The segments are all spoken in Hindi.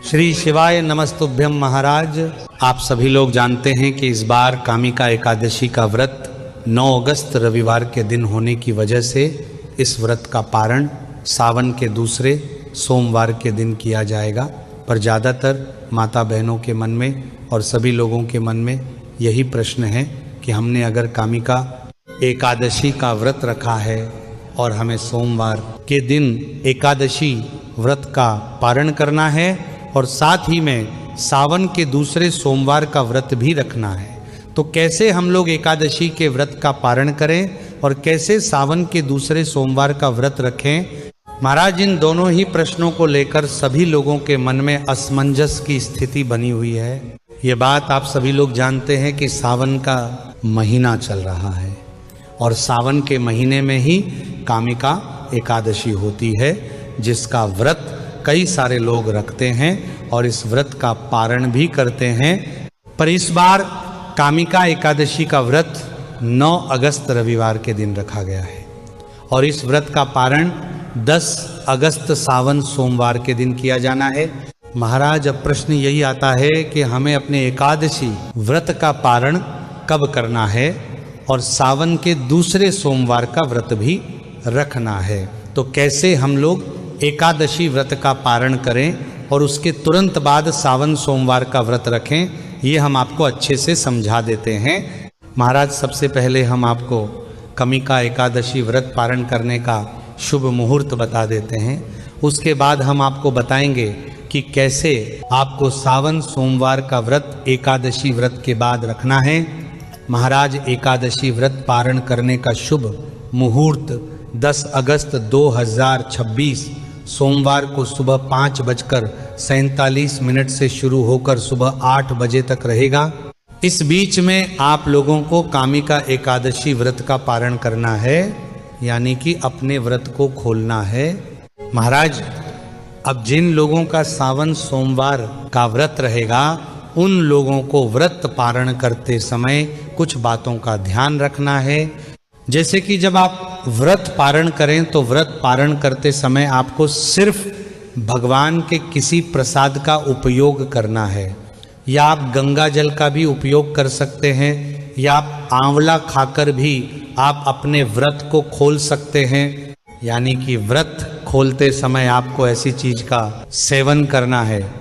श्री शिवाय नमस्तुभ्यम महाराज। आप सभी लोग जानते हैं कि इस बार कामिका एकादशी का व्रत 9 अगस्त रविवार के दिन होने की वजह से इस व्रत का पारण सावन के दूसरे सोमवार के दिन किया जाएगा। पर ज़्यादातर माता बहनों के मन में और सभी लोगों के मन में यही प्रश्न है कि हमने अगर कामिका एकादशी का व्रत रखा है और हमें सोमवार के दिन एकादशी व्रत का पारण करना है और साथ ही में सावन के दूसरे सोमवार का व्रत भी रखना है, तो कैसे हम लोग एकादशी के व्रत का पारण करें और कैसे सावन के दूसरे सोमवार का व्रत रखें। महाराज, इन दोनों ही प्रश्नों को लेकर सभी लोगों के मन में असमंजस की स्थिति बनी हुई है। ये बात आप सभी लोग जानते हैं कि सावन का महीना चल रहा है और सावन के महीने में ही कामिका एकादशी होती है, जिसका व्रत कई सारे लोग रखते हैं और इस व्रत का पारण भी करते हैं। पर इस बार कामिका एकादशी का व्रत 9 अगस्त रविवार के दिन रखा गया है और इस व्रत का पारण 10 अगस्त सावन सोमवार के दिन किया जाना है। महाराज, अब प्रश्न यही आता है कि हमें अपने एकादशी व्रत का पारण कब करना है और सावन के दूसरे सोमवार का व्रत भी रखना है, तो कैसे हम लोग एकादशी व्रत का पारण करें और उसके तुरंत बाद सावन सोमवार का व्रत रखें, ये हम आपको अच्छे से समझा देते हैं। महाराज, सबसे पहले हम आपको कामिका एकादशी व्रत पारण करने का शुभ मुहूर्त बता देते हैं। उसके बाद हम आपको बताएंगे कि कैसे आपको सावन सोमवार का व्रत एकादशी व्रत के बाद रखना है। महाराज, एकादशी व्रत पारण करने का शुभ मुहूर्त 10 अगस्त 2026 सोमवार को सुबह 5:47 से शुरू होकर सुबह 8 बजे तक रहेगा। इस बीच में आप लोगों को कामिका एकादशी व्रत का पारण करना है, यानी कि अपने व्रत को खोलना है। महाराज, अब जिन लोगों का सावन सोमवार का व्रत रहेगा उन लोगों को व्रत पारण करते समय कुछ बातों का ध्यान रखना है। जैसे कि जब आप व्रत पारण करें तो व्रत पारण करते समय आपको सिर्फ भगवान के किसी प्रसाद का उपयोग करना है, या आप गंगा जल का भी उपयोग कर सकते हैं, या आप आंवला खाकर भी आप अपने व्रत को खोल सकते हैं। यानी कि व्रत खोलते समय आपको ऐसी चीज का सेवन करना है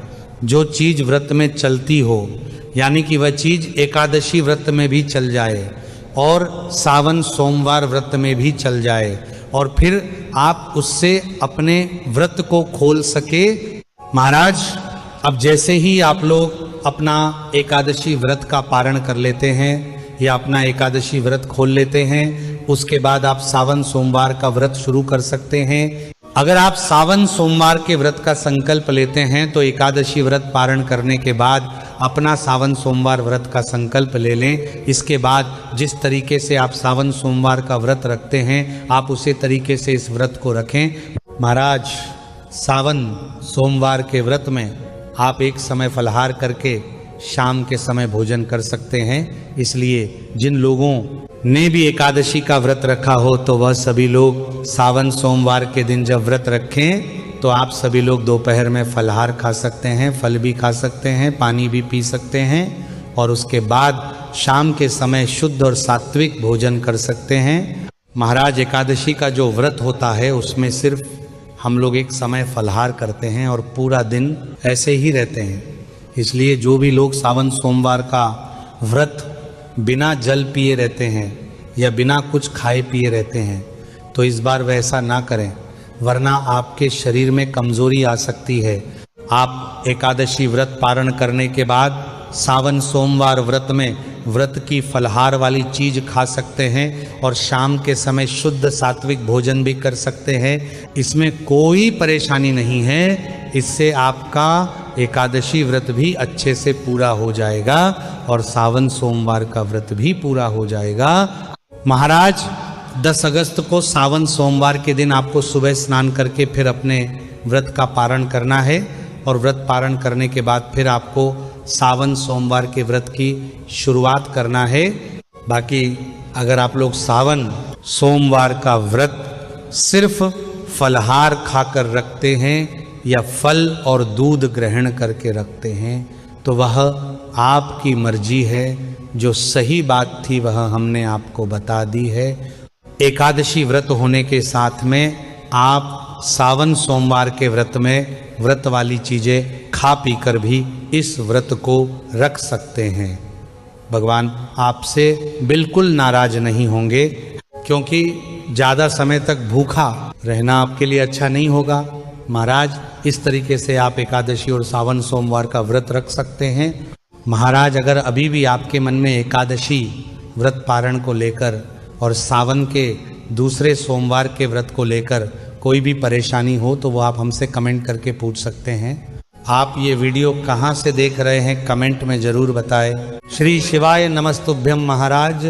जो चीज व्रत में चलती हो, यानी कि वह चीज एकादशी व्रत में भी चल जाए और सावन सोमवार व्रत में भी चल जाए और फिर आप उससे अपने व्रत को खोल सके। महाराज, अब जैसे ही आप लोग अपना एकादशी व्रत का पारण कर लेते हैं या अपना एकादशी व्रत खोल लेते हैं, उसके बाद आप सावन सोमवार का व्रत शुरू कर सकते हैं। अगर आप सावन सोमवार के व्रत का संकल्प लेते हैं तो एकादशी व्रत पारण करने के बाद अपना सावन सोमवार व्रत का संकल्प ले लें। इसके बाद जिस तरीके से आप सावन सोमवार का व्रत रखते हैं आप उसी तरीके से इस व्रत को रखें। महाराज, सावन सोमवार के व्रत में आप एक समय फलाहार करके शाम के समय भोजन कर सकते हैं। इसलिए जिन लोगों ने भी एकादशी का व्रत रखा हो तो वह सभी लोग सावन सोमवार के दिन जब व्रत रखें तो आप सभी लोग दोपहर में फलाहार खा सकते हैं, फल भी खा सकते हैं, पानी भी पी सकते हैं और उसके बाद शाम के समय शुद्ध और सात्विक भोजन कर सकते हैं। महाराज, एकादशी का जो व्रत होता है उसमें सिर्फ हम लोग एक समय फलाहार करते हैं और पूरा दिन ऐसे ही रहते हैं। इसलिए जो भी लोग सावन सोमवार का व्रत बिना जल पिए रहते हैं या बिना कुछ खाए पिए रहते हैं तो इस बार वैसा ना करें, वरना आपके शरीर में कमजोरी आ सकती है। आप एकादशी व्रत पारण करने के बाद सावन सोमवार व्रत में व्रत की फलाहार वाली चीज खा सकते हैं और शाम के समय शुद्ध सात्विक भोजन भी कर सकते हैं। इसमें कोई परेशानी नहीं है, इससे आपका एकादशी व्रत भी अच्छे से पूरा हो जाएगा और सावन सोमवार का व्रत भी पूरा हो जाएगा। महाराज, 10 अगस्त को सावन सोमवार के दिन आपको सुबह स्नान करके फिर अपने व्रत का पारण करना है और व्रत पारण करने के बाद फिर आपको सावन सोमवार के व्रत की शुरुआत करना है। बाकी अगर आप लोग सावन सोमवार का व्रत सिर्फ फलाहार खाकर रखते हैं या फल और दूध ग्रहण करके रखते हैं तो वह आपकी मर्जी है। जो सही बात थी वह हमने आपको बता दी है। एकादशी व्रत होने के साथ में आप सावन सोमवार के व्रत में व्रत वाली चीज़ें खा पी कर भी इस व्रत को रख सकते हैं। भगवान आपसे बिल्कुल नाराज नहीं होंगे, क्योंकि ज़्यादा समय तक भूखा रहना आपके लिए अच्छा नहीं होगा। महाराज इस तरीके से आप एकादशी और सावन सोमवार का व्रत रख सकते हैं। महाराज अगर अभी भी आपके मन में एकादशी व्रत पारण को लेकर और सावन के दूसरे सोमवार के व्रत को लेकर कोई भी परेशानी हो तो वो आप हमसे कमेंट करके पूछ सकते हैं। आप ये वीडियो कहाँ से देख रहे हैं कमेंट में ज़रूर बताएं। श्री शिवाय नमस्तुभ्यम महाराज।